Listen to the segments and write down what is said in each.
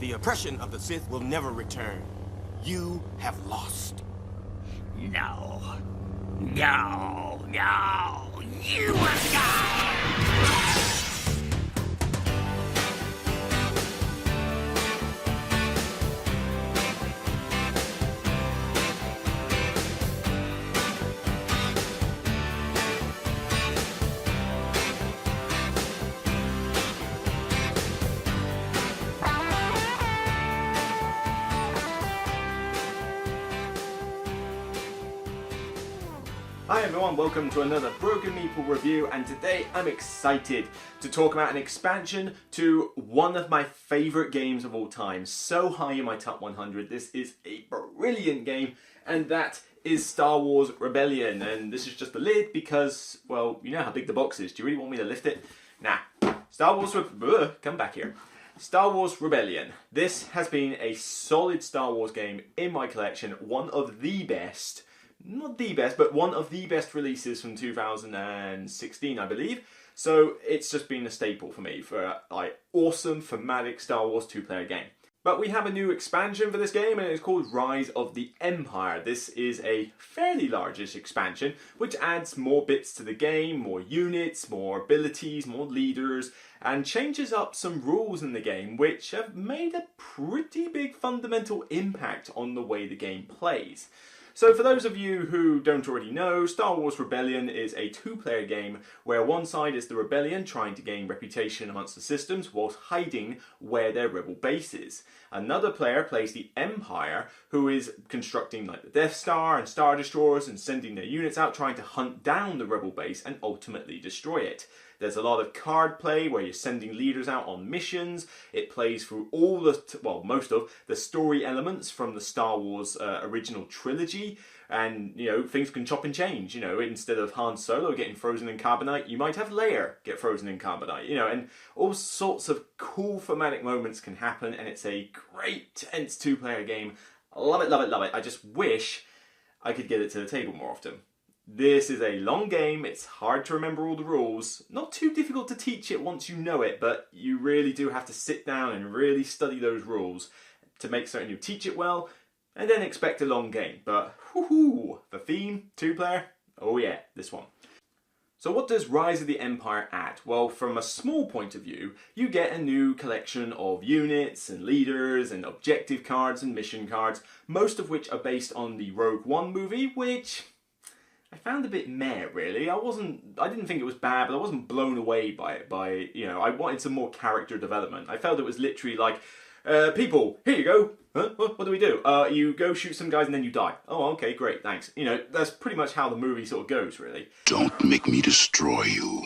The oppression of the Sith will never return. You have lost. No. No. No. You have gone! Hi everyone, welcome to another Broken Meeple review, and today I'm excited to talk about an expansion to one of my favourite games of all time. So high in my top 100, this is a brilliant game, and that is Star Wars Rebellion. And this is just the lid because, well, you know how big the box is. Do you really want me to lift it? Nah. Come back here. Star Wars Rebellion. This has been a solid Star Wars game in my collection, one of the best. Not the best, but one of the best releases from 2016, I believe. So it's just been a staple for me for an awesome thematic Star Wars two-player game. But we have a new expansion for this game, and it's called Rise of the Empire. This is a fairly largish expansion, which adds more bits to the game, more units, more abilities, more leaders, and changes up some rules in the game, which have made a pretty big fundamental impact on the way the game plays. So for those of you who don't already know, Star Wars Rebellion is a two-player game where one side is the Rebellion trying to gain reputation amongst the systems whilst hiding where their rebel base is. Another player plays the Empire, who is constructing like the Death Star and Star Destroyers and sending their units out trying to hunt down the rebel base and ultimately destroy it. There's a lot of card play where you're sending leaders out on missions. It plays through all most of the story elements from the Star Wars original trilogy. And, you know, things can chop and change. You know, instead of Han Solo getting frozen in carbonite, you might have Leia get frozen in carbonite. You know, and all sorts of cool thematic moments can happen. And it's a great, tense two-player game. Love it, love it, love it. I just wish I could get it to the table more often. This is a long game, it's hard to remember all the rules, not too difficult to teach it once you know it, but you really do have to sit down and really study those rules to make certain you teach it well, and then expect a long game. But whoo-hoo, the theme, two-player, oh yeah, this one. So what does Rise of the Empire add? Well, from a small point of view, you get a new collection of units and leaders and objective cards and mission cards, most of which are based on the Rogue One movie, which I found a bit meh, really. I didn't think it was bad, but I wasn't blown away by it. You know, I wanted some more character development. I felt it was literally like, people, here you go. Huh? What do we do? You go shoot some guys and then you die. Oh, okay, great, thanks. You know, that's pretty much how the movie sort of goes, really. Don't make me destroy you.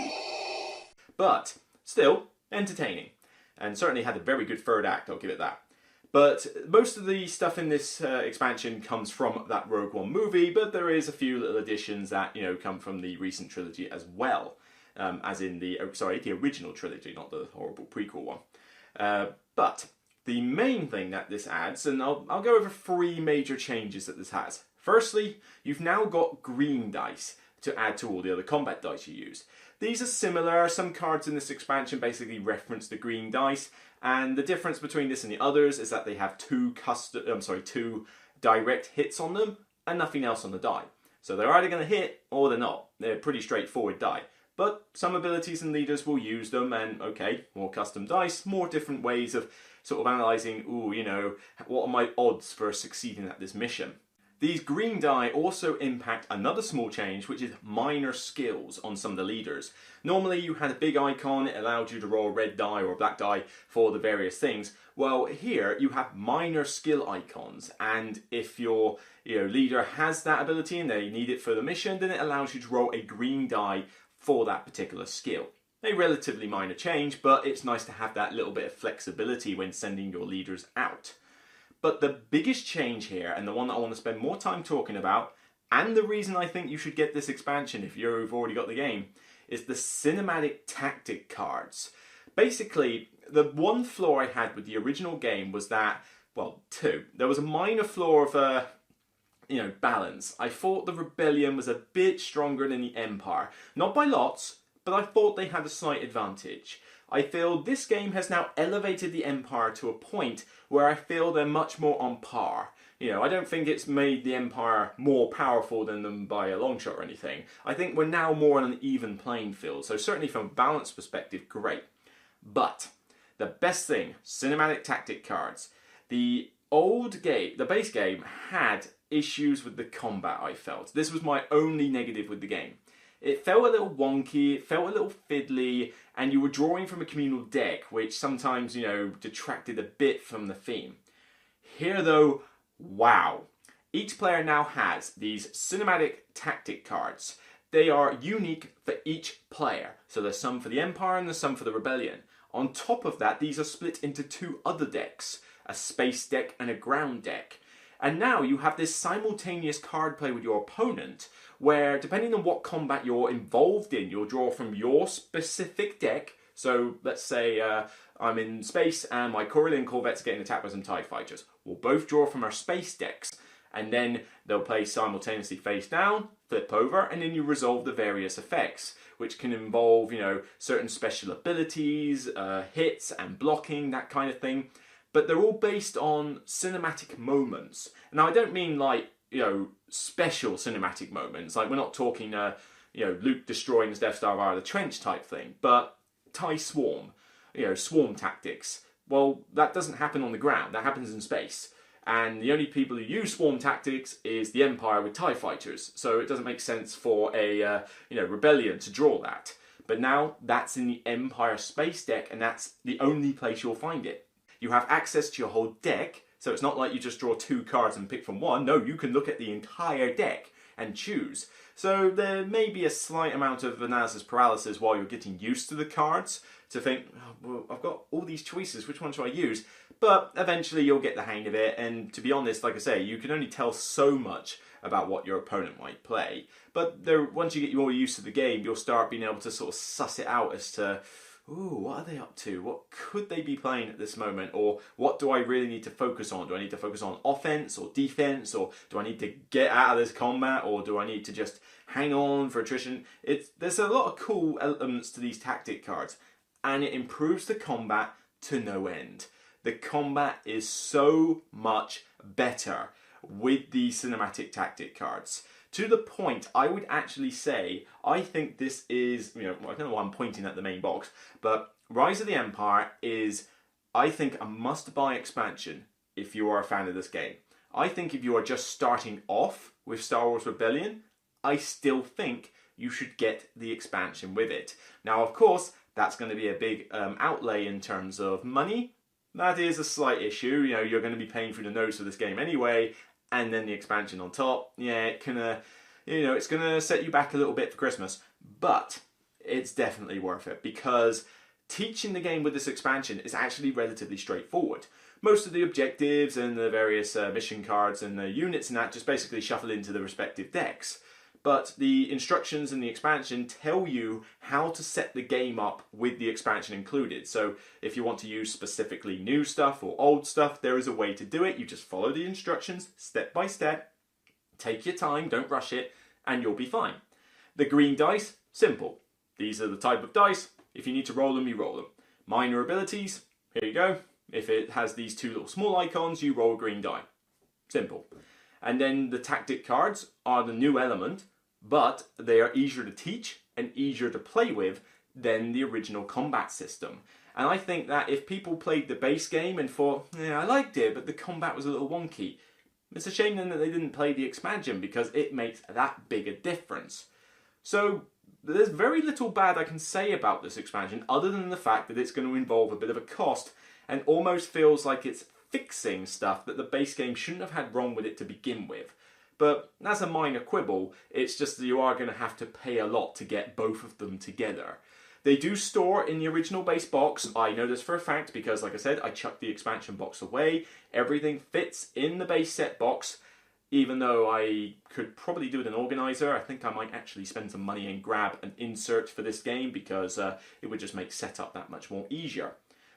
But still entertaining, and certainly had a very good third act. I'll give it that. But most of the stuff in this expansion comes from that Rogue One movie, but there is a few little additions that, you know, come from the recent trilogy as well. As in the original trilogy, not the horrible prequel one. But the main thing that this adds, and I'll go over three major changes that this has. Firstly, you've now got green dice to add to all the other combat dice you use. These are similar. Some cards in this expansion basically reference the green dice, and the difference between this and the others is that they have two direct hits on them and nothing else on the die. So they're either going to hit or they're not. They're pretty straightforward die. But some abilities and leaders will use them, and okay, more custom dice, more different ways of sort of analysing, ooh, you know, what are my odds for succeeding at this mission? These green die also impact another small change, which is minor skills on some of the leaders. Normally you had a big icon, it allowed you to roll a red die or a black die for the various things. Well, here you have minor skill icons, and if your leader has that ability and they need it for the mission, then it allows you to roll a green die for that particular skill. A relatively minor change, but it's nice to have that little bit of flexibility when sending your leaders out. But the biggest change here, and the one that I want to spend more time talking about, and the reason I think you should get this expansion if you've already got the game, is the cinematic tactic cards. Basically, the one flaw I had with the original game was that, well, two. There was a minor flaw of balance. I thought the Rebellion was a bit stronger than the Empire. Not by lots, but I thought they had a slight advantage. I feel this game has now elevated the Empire to a point where I feel they're much more on par. You know, I don't think it's made the Empire more powerful than them by a long shot or anything. I think we're now more on an even playing field, so certainly from a balance perspective, great. But the best thing, cinematic tactic cards. The old game, the base game, had issues with the combat, I felt. This was my only negative with the game. It felt a little wonky, it felt a little fiddly, and you were drawing from a communal deck, which sometimes, you know, detracted a bit from the theme. Here though, wow. Each player now has these cinematic tactic cards. They are unique for each player. So there's some for the Empire and there's some for the Rebellion. On top of that, these are split into two other decks, a space deck and a ground deck. And now you have this simultaneous card play with your opponent, where depending on what combat you're involved in, you'll draw from your specific deck. So let's say I'm in space and my Corellian Corvette's getting attacked by some TIE fighters. We'll both draw from our space decks, and then they'll play simultaneously face down, flip over, and then you resolve the various effects, which can involve, you know, certain special abilities, hits and blocking, that kind of thing. But they're all based on cinematic moments. Now, I don't mean like, you know, special cinematic moments. Like, we're not talking, you know, Luke destroying the Death Star via the trench type thing. But TIE Swarm, you know, swarm tactics. Well, that doesn't happen on the ground. That happens in space. And the only people who use swarm tactics is the Empire with TIE fighters. So it doesn't make sense for a, you know, Rebellion to draw that. But now that's in the Empire space deck, and that's the only place you'll find it. You have access to your whole deck, so it's not like you just draw two cards and pick from one. No, you can look at the entire deck and choose. So there may be a slight amount of analysis paralysis while you're getting used to the cards, to think, oh, well, I've got all these choices, which one should I use? But eventually you'll get the hang of it, and to be honest, like I say, you can only tell so much about what your opponent might play. But once you get more used to the game, you'll start being able to sort of suss it out as to, ooh, what are they up to? What could they be playing at this moment? Or what do I really need to focus on? Do I need to focus on offense or defense? Or do I need to get out of this combat? Or do I need to just hang on for attrition? There's a lot of cool elements to these tactic cards, and it improves the combat to no end. The combat is so much better with the cinematic tactic cards. To the point, I would actually say, I think this is, you know, I don't know why I'm pointing at the main box, but Rise of the Empire is, I think, a must-buy expansion if you are a fan of this game. I think if you are just starting off with Star Wars Rebellion, I still think you should get the expansion with it. Now, of course, that's going to be a big outlay in terms of money. That is a slight issue. You know, you're going to be paying through the nose for this game anyway, and then the expansion on top. Yeah, it can, you know, it's going to set you back a little bit for Christmas, but it's definitely worth it because teaching the game with this expansion is actually relatively straightforward. Most of the objectives and the various mission cards and the units and that just basically shuffle into the respective decks. But the instructions in the expansion tell you how to set the game up with the expansion included. So if you want to use specifically new stuff or old stuff, there is a way to do it. You just follow the instructions step by step. Take your time, don't rush it, and you'll be fine. The green dice, simple. These are the type of dice. If you need to roll them, you roll them. Minor abilities, here you go. If it has these two little small icons, you roll a green die. Simple. And then the tactic cards are the new element, but they are easier to teach and easier to play with than the original combat system. And I think that if people played the base game and thought, yeah, I liked it, but the combat was a little wonky, it's a shame then that they didn't play the expansion because it makes that big a difference. So there's very little bad I can say about this expansion other than the fact that it's going to involve a bit of a cost and almost feels like it's fixing stuff that the base game shouldn't have had wrong with it to begin with. But that's a minor quibble, it's just that you are going to have to pay a lot to get both of them together. They do store in the original base box, I know this for a fact because like I said, I chucked the expansion box away. Everything fits in the base set box, even though I could probably do with an organizer. I think I might actually spend some money and grab an insert for this game because it would just make setup that much more easier.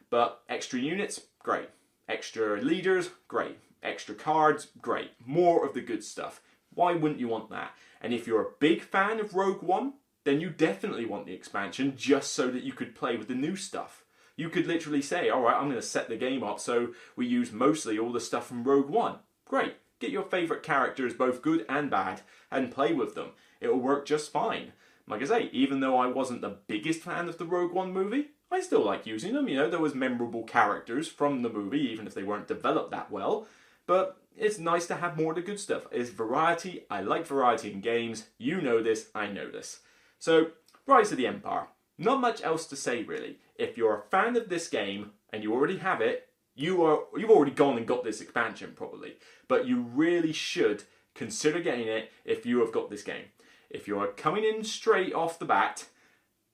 But extra units, great. Extra leaders, great. Extra cards, great. More of the good stuff. Why wouldn't you want that? And if you're a big fan of Rogue One, then you definitely want the expansion just so that you could play with the new stuff. You could literally say, alright, I'm going to set the game up so we use mostly all the stuff from Rogue One. Great. Get your favourite characters, both good and bad, and play with them. It'll work just fine. Like I say, even though I wasn't the biggest fan of the Rogue One movie, I still like using them. You know, there was memorable characters from the movie, even if they weren't developed that well. But it's nice to have more of the good stuff. It's variety. I like variety in games. You know this, I know this. So, Rise of the Empire. Not much else to say, really. If you're a fan of this game, and you already have it, you've already gone and got this expansion, probably. But you really should consider getting it if you have got this game. If you're coming in straight off the bat,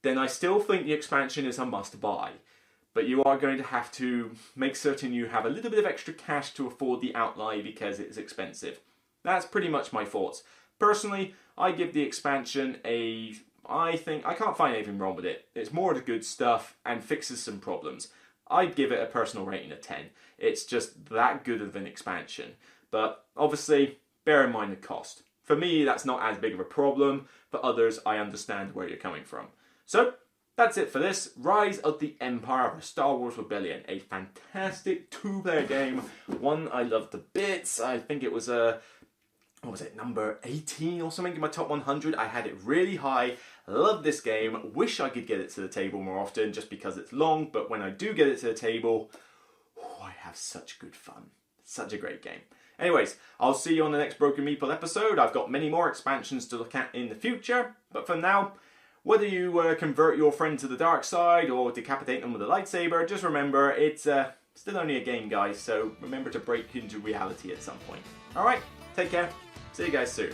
then I still think the expansion is a must-buy. But you are going to have to make certain you have a little bit of extra cash to afford the outlay because it's expensive. That's pretty much my thoughts. Personally, I give the expansion I can't find anything wrong with it. It's more of the good stuff and fixes some problems. I'd give it a personal rating of 10. It's just that good of an expansion. But obviously, bear in mind the cost. For me, that's not as big of a problem. For others, I understand where you're coming from. So, that's it for this. Rise of the Empire of the Star Wars Rebellion. A fantastic two-player game. One I loved to bits. I think it was number 18 or something in my top 100. I had it really high. Love this game. Wish I could get it to the table more often just because it's long. But when I do get it to the table, I have such good fun. Such a great game. Anyways, I'll see you on the next Broken Meeple episode. I've got many more expansions to look at in the future. But for now, whether you convert your friend to the dark side or decapitate them with a lightsaber, just remember it's still only a game, guys. So remember to break into reality at some point. Alright, take care. See you guys soon.